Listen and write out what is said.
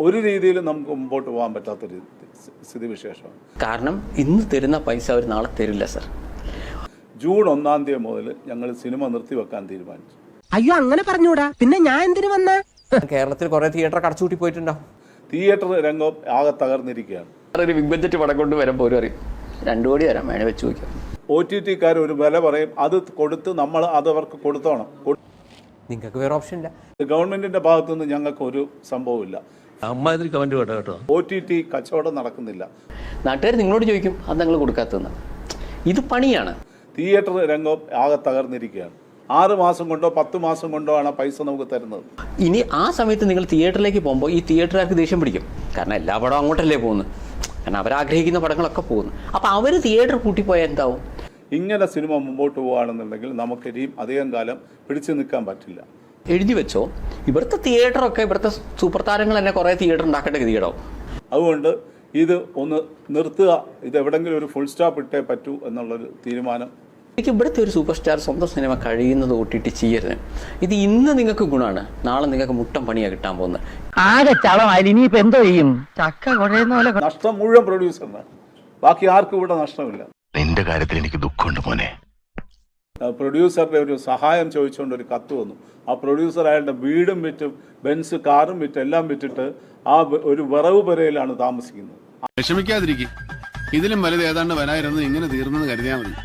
ഒരു രീതിയിലും നമുക്ക് മുമ്പോട്ട് പോകാൻ പറ്റാത്തൊരു സ്ഥിതിവിശേഷമാണ്. കാരണം ഇന്ന് തരുന്ന പൈസ അവർ നാളെ തരില്ല സർ. ജൂൺ 1-ാം തീയതി മുതൽ ഞങ്ങൾ സിനിമ നിർത്തിവെക്കാൻ തീരുമാനിച്ചു. അയ്യോ അങ്ങനെ പറഞ്ഞൂടാ, പിന്നെ ഞാൻ എന്തിനു വന്ന? കേരളത്തിൽ കുറെ തിയേറ്റർ കടച്ചുകൂട്ടി പോയിട്ടുണ്ടാവും. തിയേറ്റർ രംഗം ആകെ തകർന്നിരിക്കുകയാണ്. ഒരു ബിഗ് ബഡ്ജറ്റ് പടം കൊണ്ട് വരുമ്പോൾ ഒരു അറിയും 2 കോടി തരാം, വേണേ വെച്ച് നോക്കാം. OTT-ക്കാർ ഒരു വില പറയും, അത് കൊടുത്ത് നമ്മൾ അതവർക്ക് കൊടുത്തോണം. നിങ്ങൾക്ക് വേറെ ഓപ്ഷൻ ഇല്ല. ഗവൺമെന്റിന്റെ ഭാഗത്തുനിന്ന് ഞങ്ങൾക്ക് ഒരു സംഭവമില്ല. അമ്മാതിരി കമന്റ് കേട്ടോ. OTT കച്ചവടം നടക്കുന്നില്ല. നാട്ടുകാർ നിങ്ങളോട് ചോദിക്കും അത് നിങ്ങൾ കൊടുക്കാത്തതെന്ന്. ഇത് പണിയാണ്. തിയേറ്റർ രംഗം ആകെ തകർന്നിരിക്കുകയാണ്. 6 മാസം കൊണ്ടോ 10 മാസം കൊണ്ടോ ആണ് പൈസ നമുക്ക് തരുന്നത്. ഇനി ആ സമയത്ത് നിങ്ങൾ തിയേറ്ററിലേക്ക് പോകുമ്പോൾ ഈ തിയേറ്ററുകാർക്ക് ദേഷ്യം പിടിക്കും. കാരണം എല്ലാ പടവും അങ്ങോട്ടല്ലേ പോകുന്നത്. കാരണം അവരാഗ്രഹിക്കുന്ന പടങ്ങളൊക്കെ പോകുന്നു. അപ്പോൾ അവർ തിയേറ്റർ കൂട്ടിപ്പോയാൽ എന്താവും? ഇങ്ങനെ സിനിമ മുമ്പോട്ട് പോവുകയാണെന്നുണ്ടെങ്കിൽ നമുക്ക് ഇനിയും അധികം കാലം പിടിച്ചു നിൽക്കാൻ പറ്റില്ല. എഴുതി വെച്ചോ, ഇവിടുത്തെ തിയേറ്ററൊക്കെ ഇവിടുത്തെ സൂപ്പർ താരങ്ങൾ തന്നെ കുറേ തിയേറ്റർ ഉണ്ടാക്കേണ്ട ഗതിയിടാവും. അതുകൊണ്ട് ഇത് ഒന്ന് നിർത്തുക, ഇത് എവിടെയെങ്കിലും ഒരു ഫുൾ സ്റ്റോപ്പ് ഇട്ടേ പറ്റൂ എന്നുള്ളൊരു തീരുമാനം. എനിക്ക് ഇവിടുത്തെ ഒരു സൂപ്പർ സ്റ്റാർ സ്വന്തം സിനിമ കഴിയുന്നത് OTT ചെയ്യരുത്. ഇത് ഇന്ന് നിങ്ങൾക്ക് ഗുണമാണ്, നാളെ നിങ്ങൾക്ക് മുട്ടം പണിയാണ് കിട്ടാൻ പോകുന്നത്. ആകെ ചളമായി, ഇനിയിപ്പോ എന്തോ ചെയ്യും? ചക്ക കുഴയുന്ന പോലെ. നഷ്ടം മുഴുവൻ പ്രൊഡ്യൂസറിന്, ബാക്കി ആർക്കും ഇവിടെ നഷ്ടമില്ല. നിന്റെ കാര്യത്തിൽ എനിക്ക് ദുഃഖമുണ്ട് മോനെ. പ്രൊഡ്യൂസറുടെ ഒരു സഹായം ചോദിച്ചുകൊണ്ട് ഒരു കത്ത് വന്നു. ആ പ്രൊഡ്യൂസർ അയാളുടെ വീടും വിറ്റും ബെൻസ് കാറും വിറ്റ് എല്ലാം വിറ്റിട്ട് ആ ഒരു വിറവ് പുരയിലാണ് താമസിക്കുന്നത്. വിഷമിക്കാതിരിക്കും, ഇതിലും വലുത് ഏതാണ്ട് വരായിരുന്നു. ഇങ്ങനെ തീർന്നെന്ന് കരുതിയാൽ മതി.